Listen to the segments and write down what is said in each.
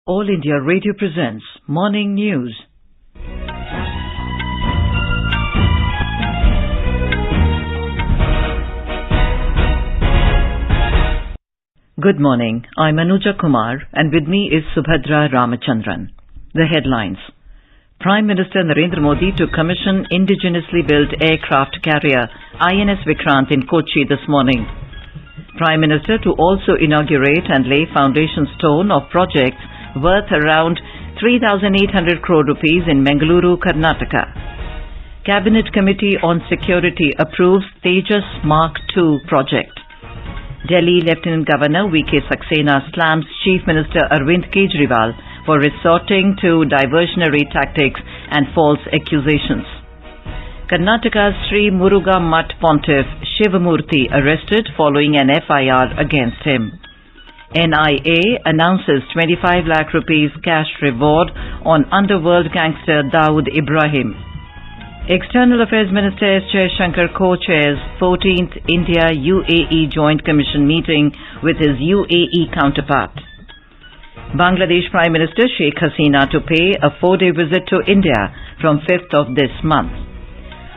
All India Radio presents Morning News. Good morning. I'm Anuja Kumar and with me is Subhadra Ramachandran. The headlines. Prime Minister Narendra Modi to commission indigenously built aircraft carrier INS Vikrant in Kochi this morning. Prime Minister to also inaugurate and lay foundation stone of projects worth around 3,800 crore rupees in Bengaluru, Karnataka. Cabinet Committee on Security approves Tejas Mark II project. Delhi Lieutenant Governor V.K. Saxena slams Chief Minister Arvind Kejriwal for resorting to diversionary tactics and false accusations. Karnataka's Sri Muruga Mutt Pontiff Shivamurthy arrested following an FIR against him. NIA announces 25 lakh rupees cash reward on Underworld Gangster Dawood Ibrahim. External Affairs Minister S. Sheikh co-chairs 14th India-UAE Joint Commission meeting with his UAE counterpart. Bangladesh Prime Minister Sheikh Hasina to pay a 4-day visit to India from 5th of this month.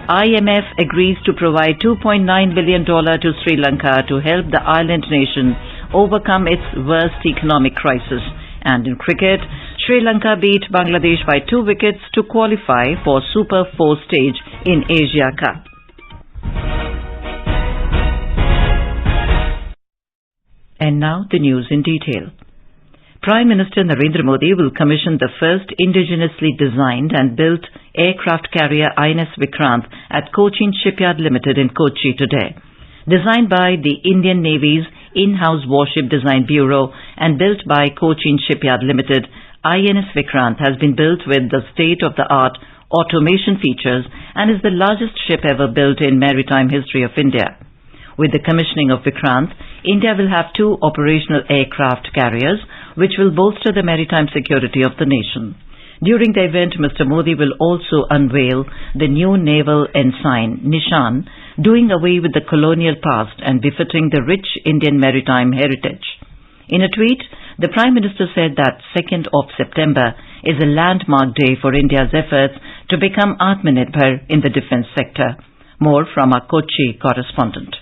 IMF agrees to provide $2.9 billion to Sri Lanka to help the island nation overcome its worst economic crisis. And in cricket, Sri Lanka beat Bangladesh by 2 wickets to qualify for Super 4 stage in Asia Cup. And now the news in detail. Prime Minister Narendra Modi will commission the first indigenously designed and built aircraft carrier INS Vikrant at Cochin Shipyard Limited in Kochi today. Designed by the Indian Navy's in-house warship design bureau and built by Cochin Shipyard Limited, INS Vikrant has been built with the state-of-the-art automation features and is the largest ship ever built in maritime history of India. With the commissioning of Vikrant, India will have 2 operational aircraft carriers which will bolster the maritime security of the nation. During the event, Mr. Modi will also unveil the new naval ensign, Nishan, doing away with the colonial past and befitting the rich Indian maritime heritage. In a tweet, the Prime Minister said that 2nd of September is a landmark day for India's efforts to become Atmanirbhar in the defence sector. More from our Kochi correspondent.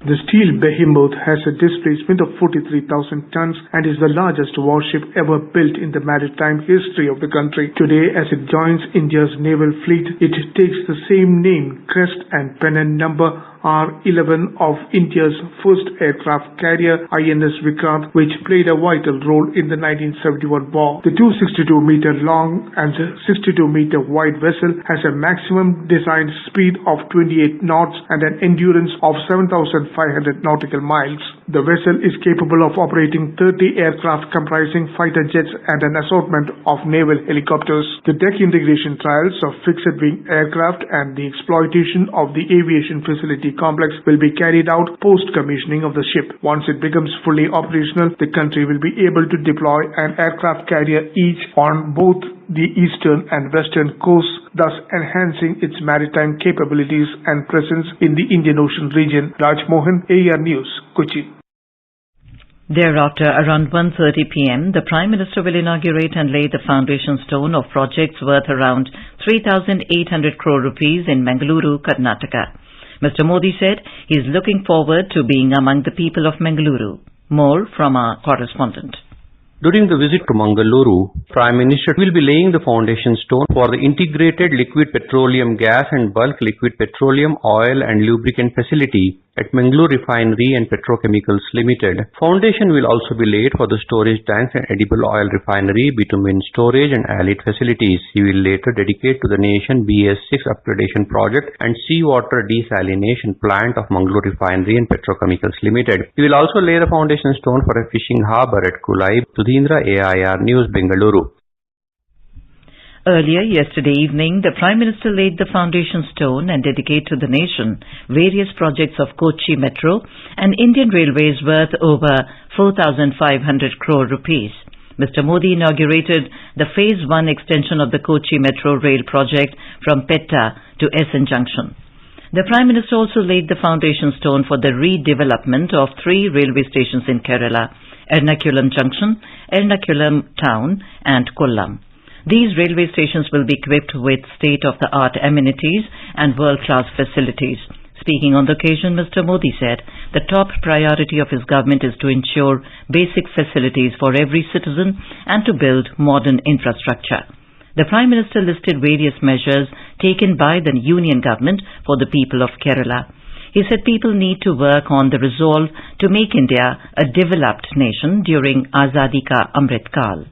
The steel behemoth has a displacement of 43,000 tons and is the largest warship ever built in the maritime history of the country. Today, as it joins India's naval fleet, it takes the same name, crest and pennant number R11 of India's first aircraft carrier, INS Vikrant, which played a vital role in the 1971 war. The 262-meter long and 62-meter wide vessel has a maximum designed speed of 28 knots and an endurance of 7,500 nautical miles. The vessel is capable of operating 30 aircraft comprising fighter jets and an assortment of naval helicopters. The deck integration trials of fixed-wing aircraft and the exploitation of the aviation facility complex will be carried out post-commissioning of the ship. Once it becomes fully operational, the country will be able to deploy an aircraft carrier each on both the eastern and western coasts, thus enhancing its maritime capabilities and presence in the Indian Ocean region. Raj Mohan, AR News, Kochi. Thereafter, around 1:30 p.m., the Prime Minister will inaugurate and lay the foundation stone of projects worth around 3,800 crore rupees in Bengaluru, Karnataka. Mr. Modi said he is looking forward to being among the people of Bengaluru. More from our correspondent. During the visit to Mangaluru, Prime Minister will be laying the foundation stone for the integrated liquid petroleum gas and bulk liquid petroleum oil and lubricant facility at Mangaluru Refinery and Petrochemicals Limited. Foundation will also be laid for the storage tanks and edible oil refinery, bitumen storage and allied facilities. He will later dedicate to the nation BS6 upgradation project and seawater desalination plant of Mangaluru Refinery and Petrochemicals Limited. He will also lay the foundation stone for a fishing harbour at Kulai. Sudhindra, AIR News, Bengaluru. Earlier yesterday evening, the Prime Minister laid the foundation stone and dedicated to the nation various projects of Kochi Metro and Indian Railways worth over 4,500 crore rupees. Mr. Modi inaugurated the Phase 1 extension of the Kochi Metro Rail project from Petta to Essen Junction. The Prime Minister also laid the foundation stone for the redevelopment of 3 railway stations in Kerala: Ernakulam Junction, Ernakulam Town and Kollam. These railway stations will be equipped with state-of-the-art amenities and world-class facilities. Speaking on the occasion, Mr. Modi said the top priority of his government is to ensure basic facilities for every citizen and to build modern infrastructure. The Prime Minister listed various measures taken by the Union government for the people of Kerala. He said people need to work on the resolve to make India a developed nation during Azadi Ka Amrit Kal.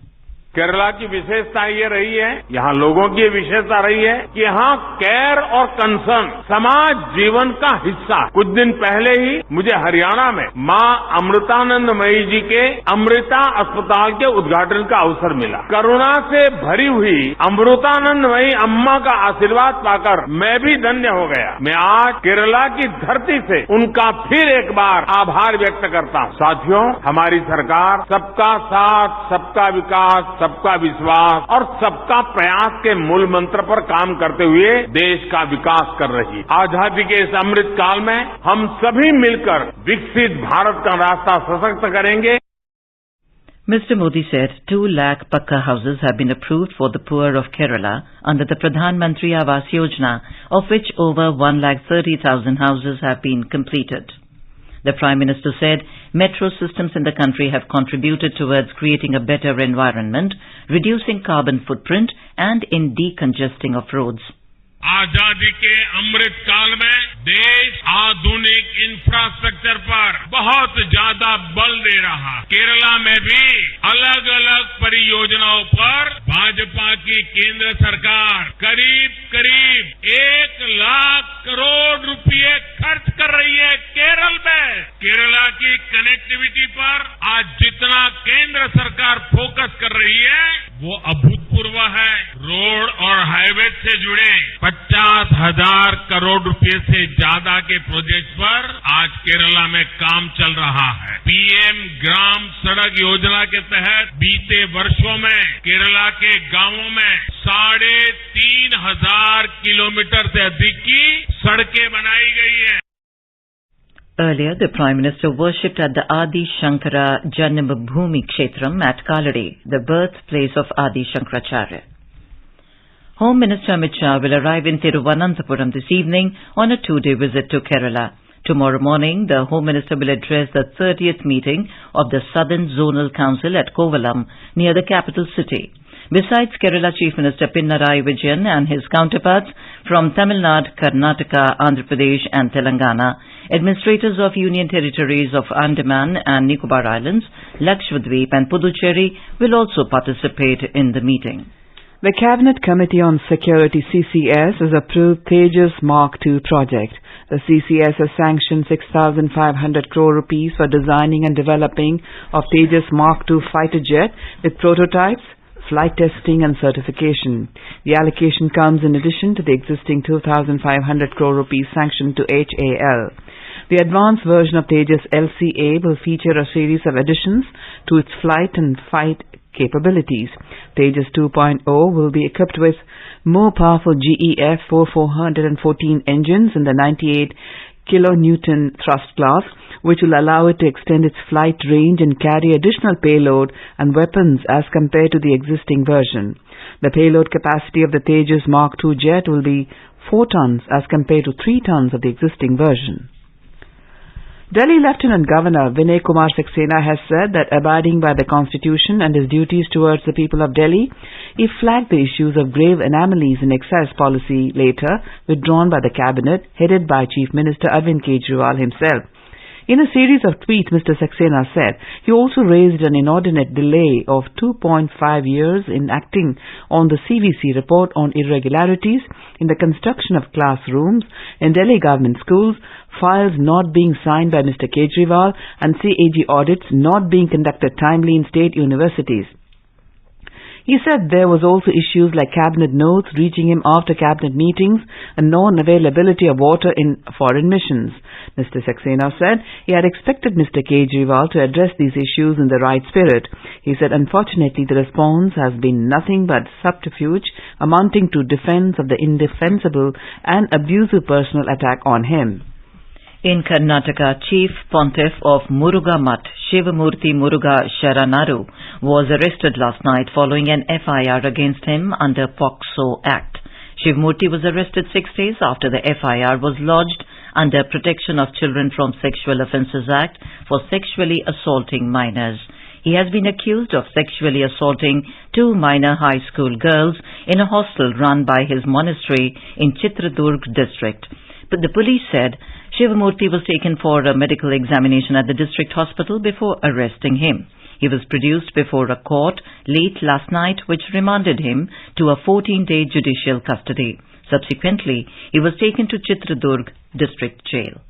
Kerala की विशेषता ये रही है, यहाँ लोगों की विशेषता रही है कि यहाँ केयर और कंसर्न समाज जीवन का हिस्सा। कुछ दिन पहले ही मुझे हरियाणा में माँ अमृतानंदमयी जी के अमृता अस्पताल के उद्घाटन का अवसर मिला। करुणा से भरी हुई अमृतानंदमयी अम्मा का आशीर्वाद पाकर मैं भी धन्य हो गया। मैं आज केरला की धरती से उनका फिर एक बार आभार व्यक्त करता हूँ। साथियों, हमारी सरकार सबका साथ, सबका विकास, सबका विश्वास और सबका प्रयास के मूल मंत्र पर काम करते हुए देश का विकास कर रही है। आजादी के इस अमृत काल में हम सभी मिलकर विकसित भारत का रास्ता सशक्त करेंगे। Mr. Modi said 2 lakh Pakka houses have been approved for the poor of Kerala under the Pradhan Mantri Awas Yojana, of which over 1,30,000 houses have been completed. The Prime Minister said metro systems in the country have contributed towards creating a better environment, reducing carbon footprint and in decongesting of roads. आजादी के अमृत काल में देश आधुनिक infrastructure पर बहुत ज्यादा बल दे रहा है। केरला में भी अलग अलग परियोजनाओं पर भाजपा की केंद्र सरकार करीब 1 लाख करोड़ रुपए खर्च कर रही है केरल में। केरला की कनेक्टिविटी पर आज जितना केंद्र सरकार फोकस कर रही है वो अभूतपूर्व है। रोड और हाईवे से जुड़े 50,000 करोड़ रुपए से ज्यादा के प्रोजेक्ट पर आज केरला में काम चल रहा है। पीएम ग्राम सड़क योजना के तहत बीते वर्षों में केरला के गांवों में 3,500 किलोमीटर से अधिक की सड़कें बनाई गई हैं। Earlier, the Prime Minister worshipped at the Adi Shankara Janmabhoomi Kshetram at Kaladi, the birthplace of Adi Shankaracharya. Home Minister Amit Shah will arrive in Thiruvananthapuram this evening on a 2-day visit to Kerala. Tomorrow morning, the Home Minister will address the 30th meeting of the Southern Zonal Council at Kovalam, near the capital city. Besides Kerala Chief Minister Pinarayi Vijayan and his counterparts from Tamil Nadu, Karnataka, Andhra Pradesh and Telangana, administrators of Union Territories of Andaman and Nicobar Islands, Lakshadweep and Puducherry will also participate in the meeting. The Cabinet Committee on Security CCS has approved Tejas Mark II project. The CCS has sanctioned 6,500 crore rupees for designing and developing of Tejas Mark II fighter jet with prototypes, flight testing and certification. The allocation comes in addition to the existing 2,500 crore rupees sanctioned to HAL. The advanced version of Tejas LCA will feature a series of additions to its flight and fight capabilities. Tejas 2.0 will be equipped with more powerful GEF 414 engines in the 98 kilonewton thrust class, which will allow it to extend its flight range and carry additional payload and weapons as compared to the existing version. The payload capacity of the Tejas Mark II jet will be 4 tons as compared to 3 tons of the existing version. Delhi Lieutenant Governor Vinay Kumar Saxena has said that abiding by the Constitution and his duties towards the people of Delhi, he flagged the issues of grave anomalies in excise policy later withdrawn by the Cabinet headed by Chief Minister Arvind Kejriwal himself. In a series of tweets, Mr. Saxena said he also raised an inordinate delay of 2.5 years in acting on the CVC report on irregularities in the construction of classrooms in Delhi government schools, files not being signed by Mr. Kejriwal and CAG audits not being conducted timely in state universities. He said there was also issues like cabinet notes reaching him after cabinet meetings and non-availability of water in foreign missions. Mr. Saxena said he had expected Mr. Kejriwal to address these issues in the right spirit. He said unfortunately the response has been nothing but subterfuge amounting to defense of the indefensible and abusive personal attack on him. In Karnataka, Chief Pontiff of Muruga Mutt, Shivamurti Muruga Sharanaru, was arrested last night following an FIR against him under POCSO Act. Shivamurti was arrested 6 days after the FIR was lodged under Protection of Children from Sexual Offences Act for sexually assaulting minors. He has been accused of sexually assaulting 2 minor high school girls in a hostel run by his monastery in Chitradurg district. But the police said Shivamurti was taken for a medical examination at the district hospital before arresting him. He was produced before a court late last night which remanded him to a 14-day judicial custody. Subsequently, he was taken to Chitradurg district jail.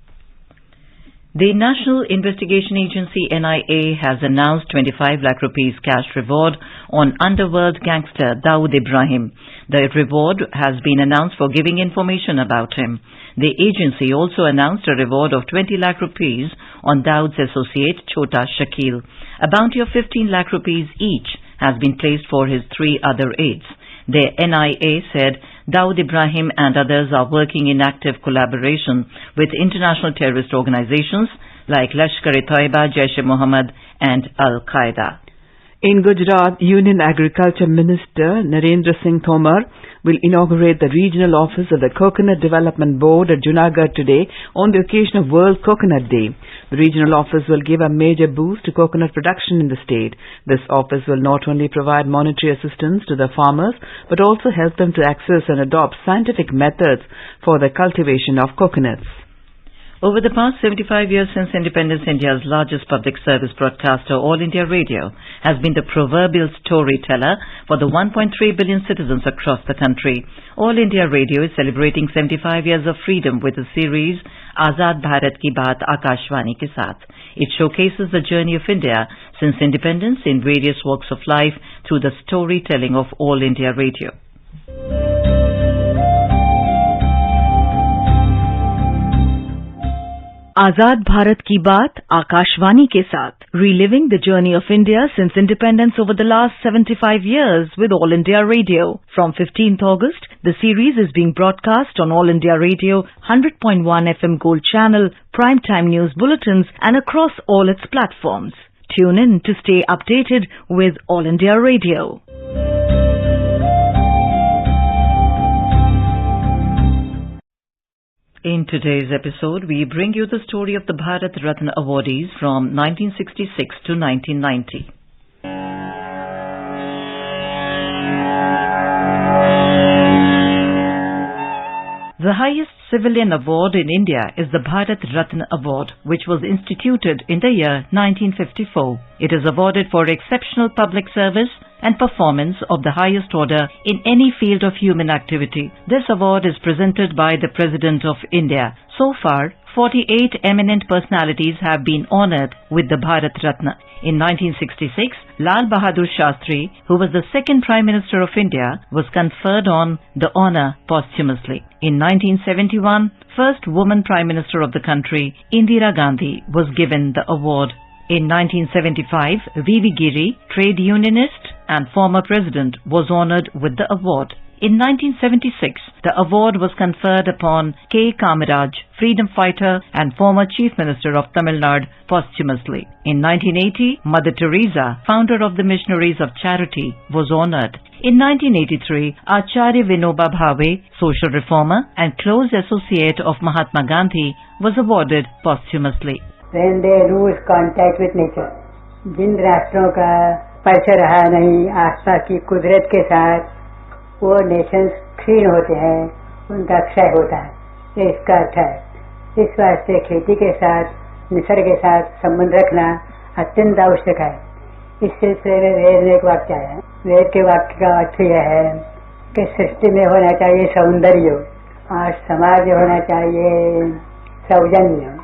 The National Investigation Agency NIA has announced 25 lakh rupees cash reward on Underworld gangster Dawood Ibrahim. The reward has been announced for giving information about him. The agency also announced a reward of 20 lakh rupees on Dawood's associate Chota Shakil. A bounty of 15 lakh rupees each has been placed for his 3 other aides. The NIA said Dawood Ibrahim and others are working in active collaboration with international terrorist organizations like Lashkar-e-Taiba, Jaish-e-Mohammed and Al-Qaeda. In Gujarat, Union Agriculture Minister Narendra Singh Tomar will inaugurate the regional office of the Coconut Development Board at Junagadh today on the occasion of World Coconut Day. The regional office will give a major boost to coconut production in the state. This office will not only provide monetary assistance to the farmers but also help them to access and adopt scientific methods for the cultivation of coconuts. Over the past 75 years since independence, India's largest public service broadcaster, All India Radio, has been the proverbial storyteller for the 1.3 billion citizens across the country. All India Radio is celebrating 75 years of freedom with the series Azad Bharat Ki Baat Akashvani ke Saath. It showcases the journey of India since independence in various walks of life through the storytelling of All India Radio. आजाद भारत की बात आकाशवाणी के साथ, reliving the journey of India since independence over the last 75 years with All India Radio. From 15th August, the series is being broadcast on All India Radio, 100.1 FM Gold Channel, primetime news bulletins and across all its platforms. Tune in to stay updated with All India Radio. In today's episode, we bring you the story of the Bharat Ratna Awardees from 1966 to 1990. The highest civilian award in India is the Bharat Ratna Award, which was instituted in the year 1954. It is awarded for exceptional public service and performance of the highest order in any field of human activity. This award is presented by the President of India. So far, 48 eminent personalities have been honored with the Bharat Ratna. In 1966, Lal Bahadur Shastri, who was the second Prime Minister of India, was conferred on the honor posthumously. In 1971, first woman Prime Minister of the country, Indira Gandhi, was given the award. In 1975, V.V. Giri, trade unionist and former president, was honored with the award. In 1976, the award was conferred upon K. Kamaraj, freedom fighter and former Chief Minister of Tamil Nadu, posthumously. In 1980, Mother Teresa, founder of the Missionaries of Charity, was honored. In 1983, Acharya Vinoba Bhave, social reformer and close associate of Mahatma Gandhi, was awarded posthumously. When they lose contact with nature, जिन राष्ट्रों का परिचय रहा नहीं आसपास की कुदरत के साथ, वो नेशंस क्षीण होते हैं, उनका क्षय होता है, ये इसका अर्थ है। इस वास्ते खेती के साथ, निसर्ग के साथ संबंध रखना अत्यंत आवश्यक है। इस सिलसिले में वेद में एक वाक्य है। वेद के वाक्य का अर्थ यह है कि सृष्टि में होना चाहिए सौंदर्य और समाज में होना चाहिए सौजन्य।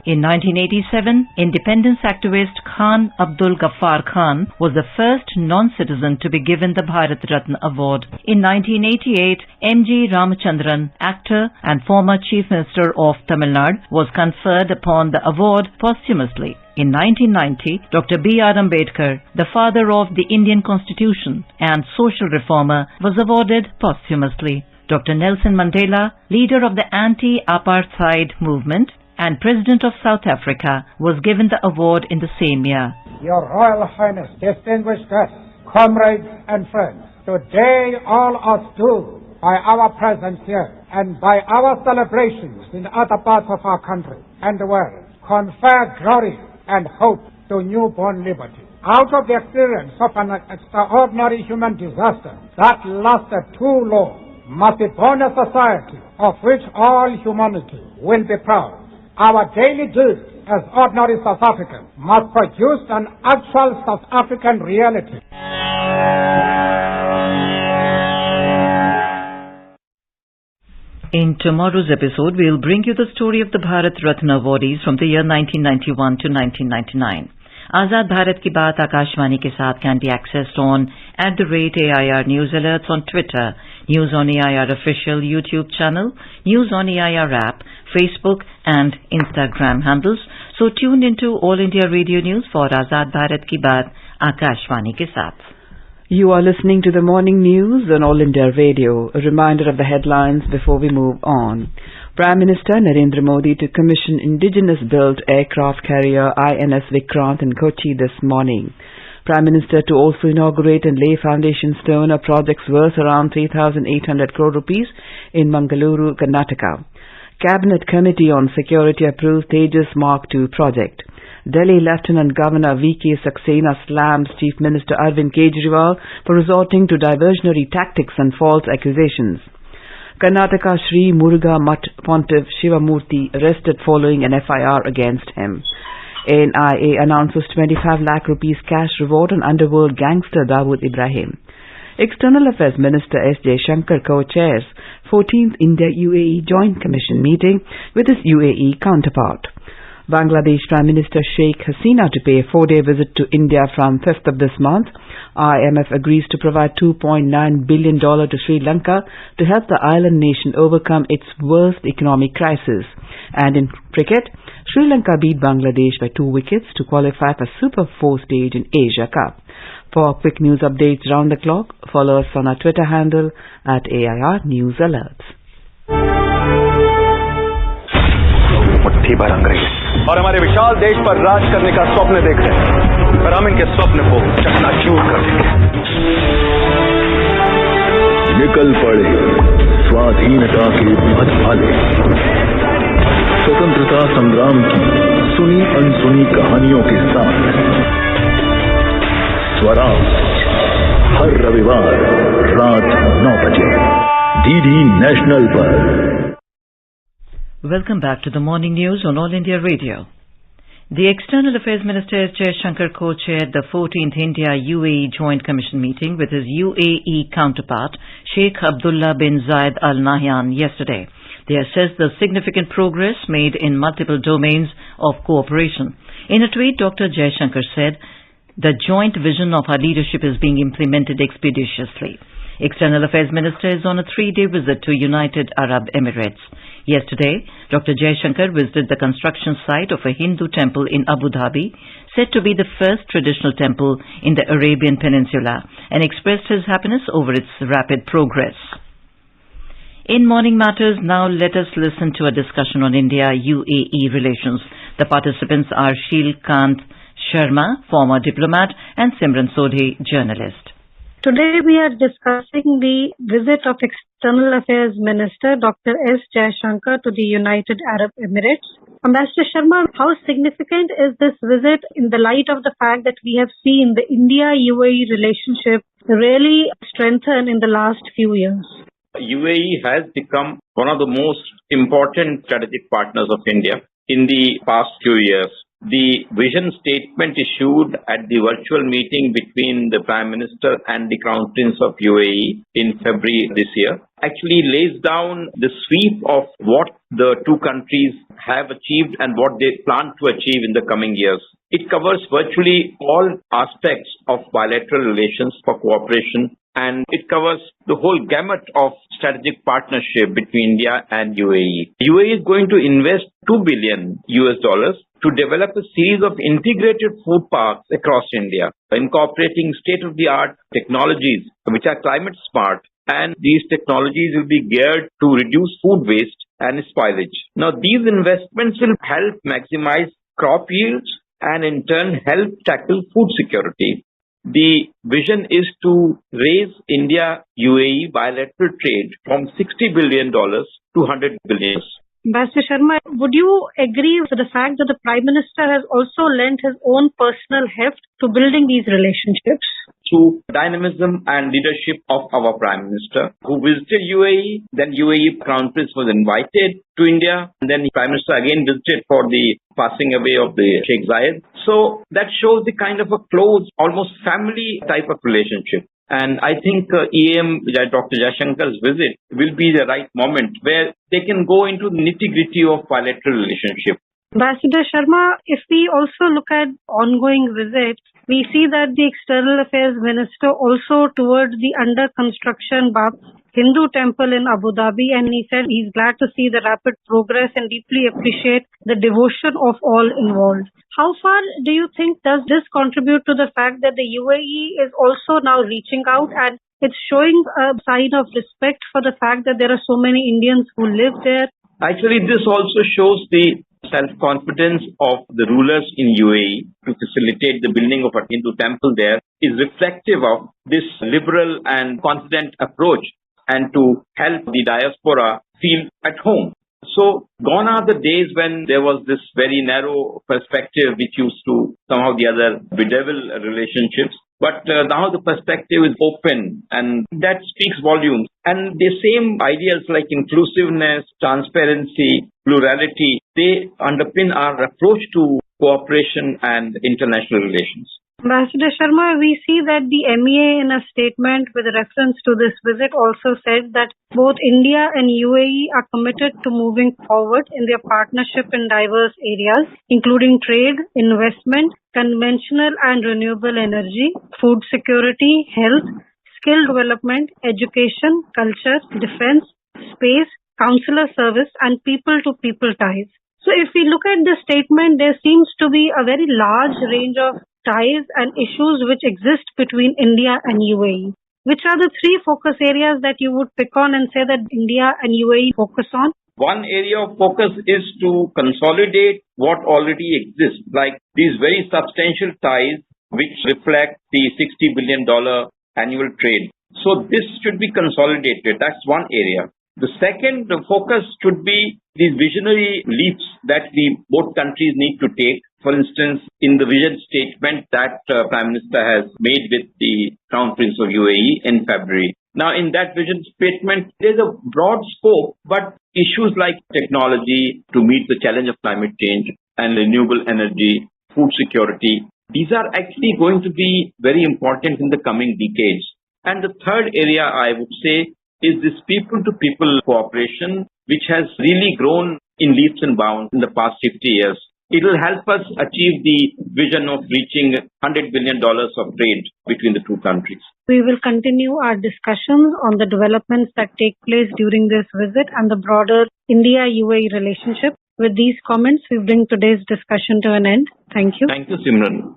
In 1987, independence activist Khan Abdul Ghaffar Khan was the first non-citizen to be given the Bharat Ratna Award. In 1988, M.G. Ramachandran, actor and former Chief Minister of Tamil Nadu, was conferred upon the award posthumously. In 1990, Dr. B.R. Ambedkar, the father of the Indian Constitution and social reformer, was awarded posthumously. Dr. Nelson Mandela, leader of the anti-apartheid movement and President of South Africa, was given the award in the same year. Your Royal Highness, distinguished guests, comrades and friends, today all us do, by our presence here and by our celebrations in other parts of our country and the world, confer glory and hope to newborn liberty. Out of the experience of an extraordinary human disaster that lasted too long, must be born a society of which all humanity will be proud. Our daily deeds as ordinary South Africans must produce an actual South African reality. In tomorrow's episode, we'll bring you the story of the Bharat Ratna Awardees from the year 1991 to 1999. Azad Bharat Ki Baat Akashvani ke saath can be accessed on @AIR News Alerts on Twitter, News on AIR official YouTube channel, News on AIR app, Facebook and Instagram handles. So tune into All India Radio News for Azad Bharat Ki Baat Akashvani ke saath. You are listening to the morning news on All India Radio. A reminder of the headlines before we move on. Prime Minister Narendra Modi to commission indigenous-built aircraft carrier INS Vikrant in Kochi this morning. Prime Minister to also inaugurate and lay foundation stone of projects worth around 3,800 crore rupees in Mangaluru, Karnataka. Cabinet Committee on Security approved Tejas Mark II project. Delhi Lieutenant Governor V.K. Saxena slams Chief Minister Arvind Kejriwal for resorting to diversionary tactics and false accusations. Karnataka Sri Muruga Mutt Pontiff Shivamurthy arrested following an FIR against him. NIA announces 25 lakh rupees cash reward on Underworld Gangster Dawood Ibrahim. External Affairs Minister S. Sheikh co-chairs 14th India-UAE Joint Commission meeting with his UAE counterpart. Bangladesh Prime Minister Sheikh Hasina to pay a 4-day visit to India from 5th of this month. IMF agrees to provide $2.9 billion to Sri Lanka to help the island nation overcome its worst economic crisis. And in cricket, Sri Lanka beat Bangladesh by 2 wickets to qualify for Super 4 stage in Asia Cup. For quick news updates round the clock, follow us on our Twitter handle @AIR News Alerts. मुट्ठी भर अंग्रेज और हमारे विशाल देश पर राज करने का स्वप्न देख रहे हैं, पर हम इनके स्वप्न को चकनाचूर कर देंगे। निकल पड़े स्वाधीनता के पथ भाले, स्वतंत्रता संग्राम की सुनी अनसुनी कहानियों के साथ स्वराज हर रविवार रात 9 बजे DD नेशनल पर। Welcome back to the morning news on All India Radio. The External Affairs Minister S. Jaishankar co-chaired the 14th India-UAE Joint Commission meeting with his UAE counterpart Sheikh Abdullah bin Zayed Al Nahyan yesterday. They assessed the significant progress made in multiple domains of cooperation. In a tweet, Dr. Jaishankar said, "The joint vision of our leadership is being implemented expeditiously." External Affairs Minister is on a 3-day visit to United Arab Emirates. Yesterday, Dr. Jaishankar visited the construction site of a Hindu temple in Abu Dhabi, said to be the first traditional temple in the Arabian Peninsula, and expressed his happiness over its rapid progress. In Morning Matters, now let us listen to a discussion on India-UAE relations. The participants are Shilkant Sharma, former diplomat, and Simran Sodhi, journalist. Today we are discussing the visit of External Affairs Minister Dr. S. Jaishankar to the United Arab Emirates. Ambassador Sharma, how significant is this visit in the light of the fact that we have seen the India-UAE relationship really strengthen in the last few years? UAE has become one of the most important strategic partners of India in the past few years. The vision statement issued at the virtual meeting between the Prime Minister and the Crown Prince of UAE in February this year actually lays down the sweep of what the two countries have achieved and what they plan to achieve in the coming years. It covers virtually all aspects of bilateral relations for cooperation, and it covers the whole gamut of strategic partnership between India and UAE. UAE is going to invest $2 billion to develop a series of integrated food parks across India, incorporating state-of-the-art technologies which are climate smart, and these technologies will be geared to reduce food waste and spoilage. Now, these investments will help maximize crop yields and in turn help tackle food security. The vision is to raise India-UAE bilateral trade from $60 billion to $100 billion. Ambassador Sharma, would you agree with the fact that the Prime Minister has also lent his own personal heft to building these relationships? Through dynamism and leadership of our Prime Minister, who visited UAE, then UAE Crown Prince was invited to India, and then the Prime Minister again visited for the passing away of the Sheikh Zayed. So that shows the kind of a close, almost family type of relationship. And I think EM, Dr. Jaishankar's visit will be the right moment where they can go into the nitty-gritty of bilateral relationship. Ambassador Sharma, if we also look at ongoing visits, we see that the External Affairs Minister also toured the under construction Hindu temple in Abu Dhabi, and he said he's glad to see the rapid progress and deeply appreciate the devotion of all involved. How far do you think does this contribute to the fact that the UAE is also now reaching out and it's showing a sign of respect for the fact that there are so many Indians who live there? Actually, this also shows the self-confidence of the rulers in UAE to facilitate the building of a Hindu temple there is reflective of this liberal and confident approach and to help the diaspora feel at home. So gone are the days when there was this very narrow perspective which used to somehow the other bedevil relationships. But now the perspective is open and that speaks volumes. And the same ideas like inclusiveness, transparency, plurality, they underpin our approach to cooperation and international relations. Ambassador Sharma, we see that the MEA in a statement with reference to this visit also said that both India and UAE are committed to moving forward in their partnership in diverse areas, including trade, investment, conventional and renewable energy, food security, health, skill development, education, culture, defense, space, consular service, and people-to-people ties. So if we look at this statement, there seems to be a very large range of ties and issues which exist between India and UAE. Which are the three focus areas that you would pick on and say that India and UAE focus on? One area of focus is to consolidate what already exists, like these very substantial ties which reflect the $60 billion annual trade. So this should be consolidated. That's one area. The second focus should be these visionary leaps that both countries need to take. For instance, in the vision statement that Prime Minister has made with the Crown Prince of UAE in February. Now, in that vision statement, there's a broad scope, but issues like technology to meet the challenge of climate change and renewable energy, food security, these are actually going to be very important in the coming decades. And the third area, I would say, is this people-to-people cooperation, which has really grown in leaps and bounds in the past 50 years. It will help us achieve the vision of reaching $100 billion of trade between the two countries. We will continue our discussions on the developments that take place during this visit and the broader India-UAE relationship. With these comments, we bring today's discussion to an end. Thank you. Thank you, Simran.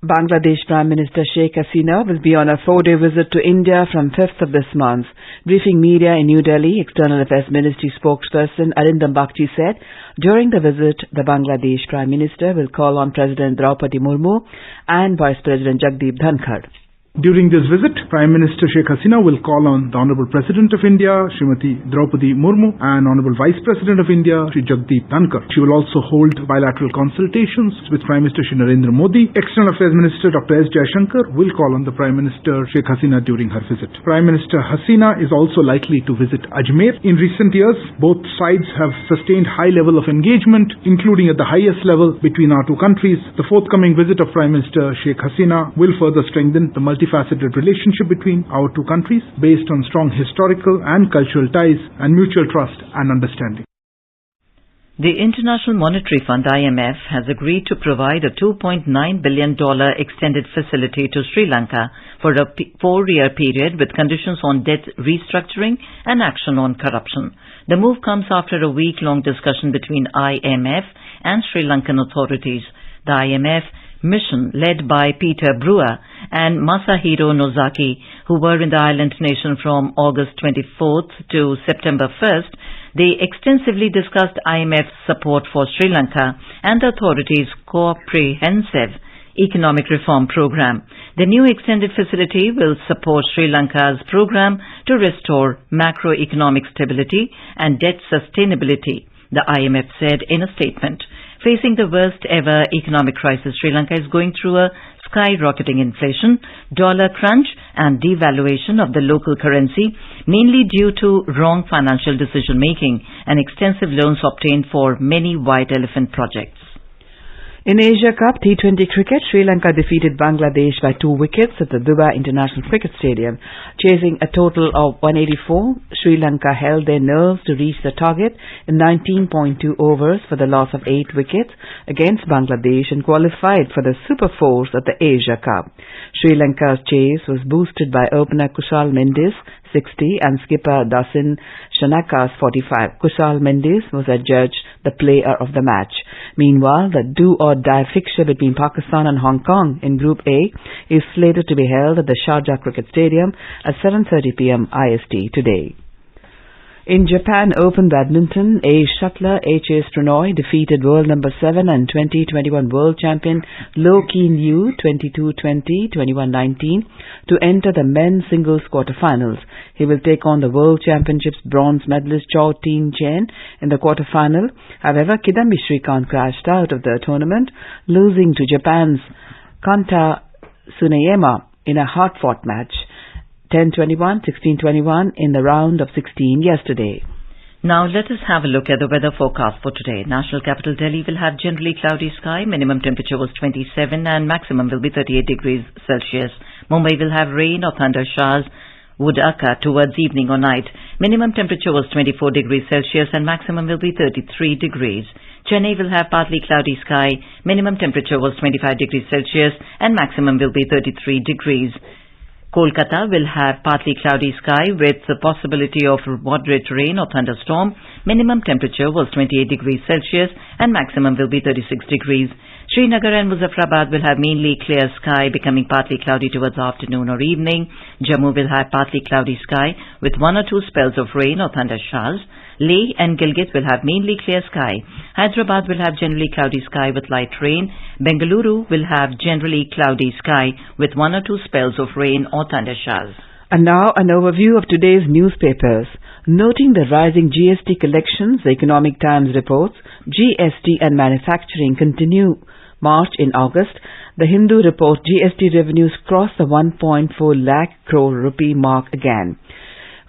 Bangladesh Prime Minister Sheikh Hasina will be on a 4-day visit to India from 5th of this month. Briefing media in New Delhi, External Affairs Ministry spokesperson Arindam Bagchi said, during the visit, the Bangladesh Prime Minister will call on President Draupadi Murmu and Vice President Jagdeep Dhankar. During this visit, Prime Minister Sheikh Hasina will call on the Honorable President of India, Srimati Draupadi Murmu, and Honorable Vice President of India, Shri Jagdeep Dhankar. She will also hold bilateral consultations with Prime Minister Shri Narendra Modi. External Affairs Minister Dr. S. Jaishankar will call on the Prime Minister Sheikh Hasina during her visit. Prime Minister Hasina is also likely to visit Ajmer. In recent years, both sides have sustained high level of engagement, including at the highest level between our two countries. The forthcoming visit of Prime Minister Sheikh Hasina will further strengthen the multilateral multifaceted relationship between our two countries based on strong historical and cultural ties and mutual trust and understanding. The International Monetary Fund IMF has agreed to provide a $2.9 billion extended facility to Sri Lanka for a 4-year period with conditions on debt restructuring and action on corruption. The move comes after a week-long discussion between IMF and Sri Lankan authorities. The IMF mission, led by Peter Brewer and Masahiro Nozaki, who were in the island nation from August 24th to September 1st, they extensively discussed IMF's support for Sri Lanka and the authorities' comprehensive economic reform program. The new extended facility will support Sri Lanka's program to restore macroeconomic stability and debt sustainability, the IMF said in a statement. Facing the worst ever economic crisis, Sri Lanka is going through a skyrocketing inflation, dollar crunch and devaluation of the local currency, mainly due to wrong financial decision making and extensive loans obtained for many white elephant projects. In Asia Cup T20 cricket, Sri Lanka defeated Bangladesh by 2 wickets at the Dubai International Cricket Stadium. Chasing a total of 184, Sri Lanka held their nerves to reach the target in 19.2 overs for the loss of 8 wickets against Bangladesh and qualified for the Super Fours at the Asia Cup. Sri Lanka's chase was boosted by opener Kushal Mendis 60 and skipper Dasin Shanaka's 45. Kushal Mendis was adjudged the player of the match. Meanwhile, the do-or-die fixture between Pakistan and Hong Kong in Group A is slated to be held at the Sharjah Cricket Stadium at 7:30 p.m. IST today. In Japan Open Badminton, ace shuttler H.S. Pranoy defeated world number 7 and 2021 world champion Loh Keen Yew 22-20, 21-19 to enter the men's singles quarterfinals. He will take on the World Championships bronze medalist Chao Tin Chen in the quarterfinal. However, Kidambi Srikanth crashed out of the tournament, losing to Japan's Kanta Tsuneyama in a hard-fought match. 10-21, 16-21 in the round of 16 yesterday. Now let us have a look at the weather forecast for today. National capital Delhi will have generally cloudy sky. Minimum temperature was 27 and maximum will be 38 degrees Celsius. Mumbai will have rain or thunder showers would occur towards evening or night. Minimum temperature was 24 degrees Celsius and maximum will be 33 degrees. Chennai will have partly cloudy sky. Minimum temperature was 25 degrees Celsius and maximum will be 33 degrees. Kolkata will have partly cloudy sky with the possibility of moderate rain or thunderstorm. Minimum temperature was 28 degrees Celsius and maximum will be 36 degrees. Srinagar and Muzaffarabad will have mainly clear sky, becoming partly cloudy towards afternoon or evening. Jammu will have partly cloudy sky with 1 or 2 spells of rain or thunder showers. Leh and Gilgit will have mainly clear sky. Hyderabad will have generally cloudy sky with light rain. Bengaluru will have generally cloudy sky with 1 or 2 spells of rain or thunder showers. And now an overview of today's newspapers. Noting the rising GST collections, the Economic Times reports GST and manufacturing continue March in August. The Hindu reports GST revenues cross the 1.4 lakh crore rupee mark again.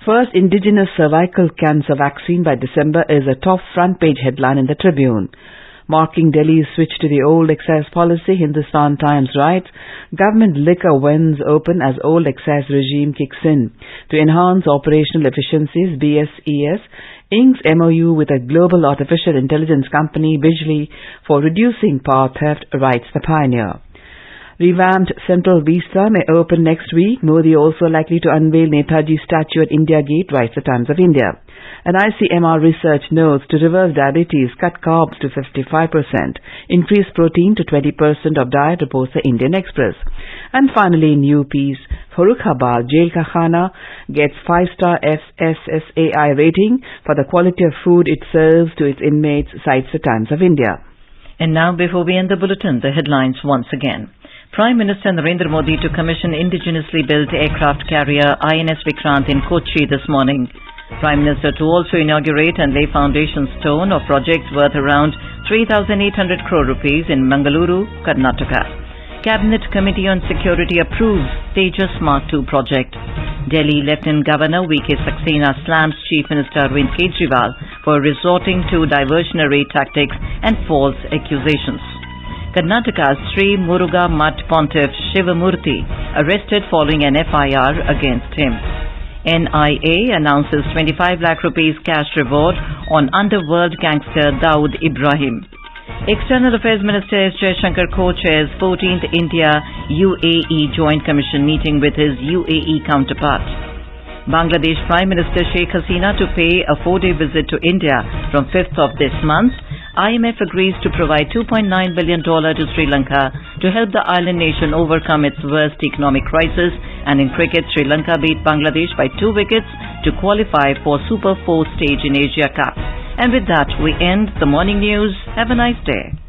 First indigenous cervical cancer vaccine by December is a top front page headline in the Tribune. Marking Delhi's switch to the old excise policy, Hindustan Times writes, government liquor wins open as old excise regime kicks in. To enhance operational efficiencies, BSES inks MOU with a global artificial intelligence company, Bijli, for reducing power theft, writes the Pioneer. Revamped Central Vista may open next week. Modi also likely to unveil Netaji's statue at India Gate, writes the Times of India. An ICMR research notes to reverse diabetes, cut carbs to 55%, increase protein to 20% of diet, reports the Indian Express. And finally, in UP's Farrukhabad, Jail Ka Khana gets 5-star FSSAI rating for the quality of food it serves to its inmates, cites the Times of India. And now, before we end the bulletin, the headlines once again. Prime Minister Narendra Modi to commission indigenously built aircraft carrier INS Vikrant in Kochi this morning. Prime Minister to also inaugurate and lay foundation stone of projects worth around 3,800 crore rupees in Mangaluru, Karnataka. Cabinet Committee on Security approves Tejas Mark II project. Delhi Lieutenant Governor V.K. Saxena slams Chief Minister Arvind Kejriwal for resorting to diversionary tactics and false accusations. Karnataka's Sri Muruga Mutt Pontiff Shivamurthy arrested following an FIR against him. NIA announces 25 lakh rupees cash reward on Underworld gangster Dawood Ibrahim. External Affairs Minister S. Jaishankar co-chairs 14th India-UAE Joint Commission meeting with his UAE counterpart. Bangladesh Prime Minister Sheikh Hasina to pay a 4-day visit to India from 5th of this month. IMF agrees to provide $2.9 billion to Sri Lanka to help the island nation overcome its worst economic crisis. And in cricket, Sri Lanka beat Bangladesh by 2 wickets to qualify for Super 4 stage in Asia Cup. And with that, we end the morning news. Have a nice day.